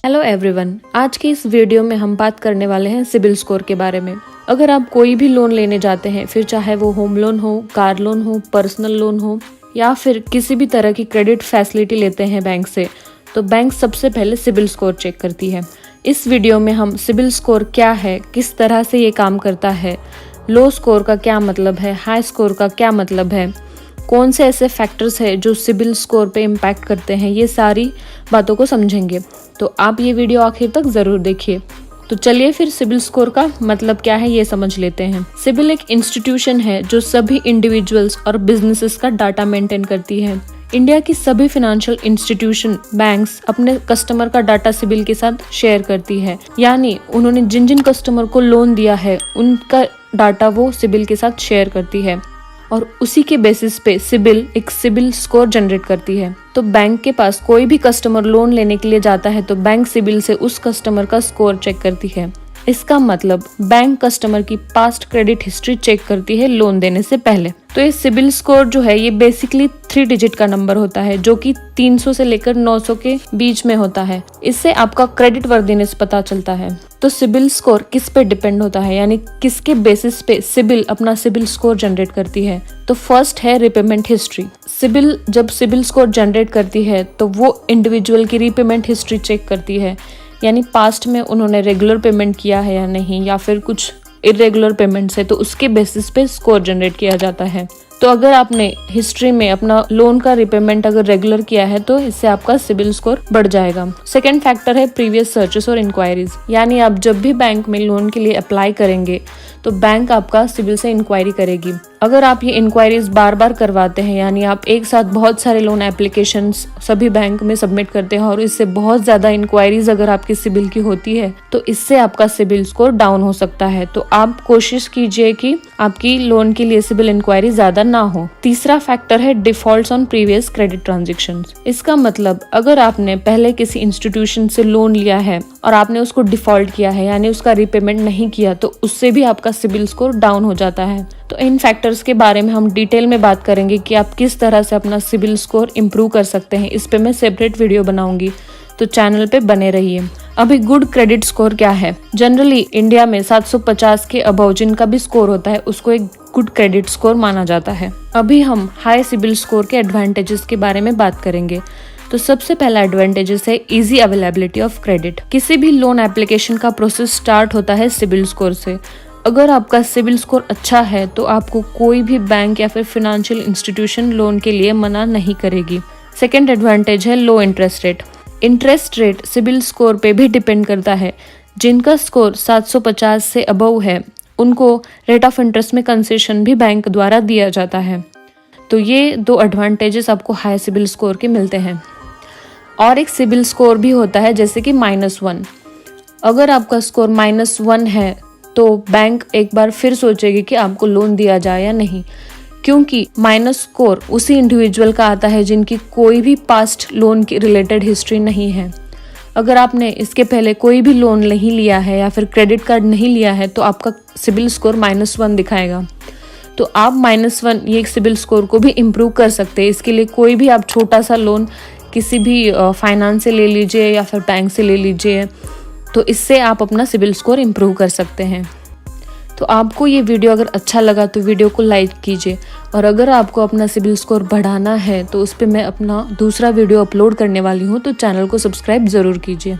Hello everyone, आज की इस वीडियो में हम बात करने वाले हैं सिबिल स्कोर के बारे में। अगर आप कोई भी लोन लेने जाते हैं, फिर चाहे वो होम लोन हो, कार लोन हो, पर्सनल लोन हो या फिर किसी भी तरह की क्रेडिट फैसिलिटी लेते हैं बैंक से, तो बैंक सबसे पहले सिबिल स्कोर चेक करती है। इस वीडियो में हम सिबिल स्कोर क्या है, किस तरह से ये काम करता है, लो स्कोर का क्या मतलब है, हाई स्कोर का क्या मतलब है, कौन से ऐसे फैक्टर्स हैं जो सिबिल स्कोर पे इम्पैक्ट करते हैं, ये सारी बातों को समझेंगे। तो आप ये वीडियो आखिर तक ज़रूर देखिए। तो चलिए फिर सिबिल स्कोर का मतलब क्या है ये समझ लेते हैं। सिबिल एक इंस्टीट्यूशन है जो सभी इंडिविजुअल्स और बिजनेसेस का डाटा मेंटेन करती है। इंडिया की सभी फाइनेंशियल इंस्टीट्यूशन, बैंक्स अपने कस्टमर का डाटा सिबिल के साथ शेयर करती है, यानी उन्होंने जिन जिन कस्टमर को लोन दिया है उनका डाटा वो सिबिल के साथ शेयर करती है और उसी के बेसिस पे सिबिल एक सिबिल स्कोर जनरेट करती है। तो बैंक के पास कोई भी कस्टमर लोन लेने के लिए जाता है तो बैंक सिबिल से उस कस्टमर का स्कोर चेक करती है। इसका मतलब बैंक कस्टमर की पास्ट क्रेडिट हिस्ट्री चेक करती है लोन देने से पहले। तो ये सिबिल स्कोर जो है ये बेसिकली 3 डिजिट का नंबर होता है जो कि 300 से लेकर 900 के बीच में होता है। इससे आपका क्रेडिट वर्दीनेस पता चलता है। तो सिबिल स्कोर किस पे डिपेंड होता है, यानी किसके बेसिस पे सिबिल अपना सिबिल स्कोर जनरेट करती है। तो फर्स्ट है रिपेमेंट हिस्ट्री। सिबिल जब सिबिल स्कोर जनरेट करती है तो वो इंडिविजुअल की रिपेमेंट हिस्ट्री चेक करती है, यानी पास्ट में उन्होंने रेगुलर पेमेंट किया है या नहीं, या फिर कुछ इरेगुलर पेमेंट्स है, तो उसके बेसिस पे स्कोर जनरेट किया जाता है। तो अगर आपने हिस्ट्री में अपना लोन का रिपेमेंट अगर रेगुलर किया है तो इससे आपका सिबिल स्कोर बढ़ जाएगा। सेकंड फैक्टर है प्रीवियस सर्चेस और इंक्वायरीज, यानी आप जब भी बैंक में लोन के लिए अप्लाई करेंगे तो बैंक आपका सिबिल से इंक्वायरी करेगी। अगर आप ये इंक्वायरीज बार बार करवाते हैं, यानी आप एक साथ बहुत सारे लोन एप्लीकेशंस सभी बैंक में सबमिट करते हैं और इससे बहुत ज्यादा इंक्वायरीज अगर आपकी सिबिल की होती है तो इससे आपका सिबिल स्कोर डाउन हो सकता है। तो आप कोशिश कीजिए कि आपकी लोन के लिए सिबिल इंक्वायरी ज्यादा ना हो। तीसरा फैक्टर है defaults on previous credit transactions. इसका मतलब अगर आपने पहले किसी इंस्टीट्यूशन से लोन लिया है और आपने उसको डिफॉल्ट किया है, यानी उसका रिपेमेंट नहीं किया, तो उससे भी आपका सिबिल स्कोर डाउन हो जाता है। तो इन फैक्टर्स के बारे में हम डिटेल में बात करेंगे कि आप किस तरह से अपना सिबिल स्कोर इम्प्रूव कर सकते हैं। इस पे मैं सेपरेट वीडियो बनाऊंगी, तो चैनल पे बने रहिए। अभी गुड क्रेडिट स्कोर क्या है? जनरली इंडिया में 750 के अबव जिनका भी स्कोर होता है उसको एक गुड क्रेडिट स्कोर माना जाता है। अभी हम हाई सिबिल स्कोर के एडवांटेजेस के बारे में बात करेंगे। तो सबसे पहला एडवांटेजेस है इजी अवेलेबिलिटी ऑफ क्रेडिट। किसी भी लोन एप्लीकेशन का प्रोसेस स्टार्ट होता है सिबिल स्कोर से। अगर आपका सिबिल स्कोर अच्छा है तो आपको कोई भी बैंक या फिर फाइनेंशियल इंस्टीट्यूशन लोन के लिए मना नहीं करेगी। सेकेंड एडवांटेज है लो interest rate. Interest rate CIBIL score पे भी डिपेंड करता है। जिनका स्कोर 750 से अबव है उनको रेट ऑफ इंटरेस्ट में कंसेशन भी बैंक द्वारा दिया जाता है। तो ये 2 एडवांटेजेस आपको हाई सिबिल स्कोर के मिलते हैं। और एक सिबिल स्कोर भी होता है जैसे कि -1। अगर आपका स्कोर -1 है तो बैंक एक बार फिर सोचेगी कि आपको लोन दिया जाए या नहीं, क्योंकि माइनस स्कोर उसी इंडिविजुअल का आता है जिनकी कोई भी पास्ट लोन की रिलेटेड हिस्ट्री नहीं है। अगर आपने इसके पहले कोई भी लोन नहीं लिया है या फिर क्रेडिट कार्ड नहीं लिया है तो आपका सिबिल स्कोर -1 दिखाएगा। तो आप -1 ये सिबिल स्कोर को भी इम्प्रूव कर सकते हैं। इसके लिए कोई भी आप छोटा सा लोन किसी भी फाइनेंस से ले लीजिए या फिर बैंक से ले लीजिए, तो इससे आप अपना सिबिल स्कोर इम्प्रूव कर सकते हैं। तो आपको ये वीडियो अगर अच्छा लगा तो वीडियो को लाइक कीजिए, और अगर आपको अपना सिबिल स्कोर बढ़ाना है तो उस पर मैं अपना दूसरा वीडियो अपलोड करने वाली हूँ, तो चैनल को सब्सक्राइब ज़रूर कीजिए।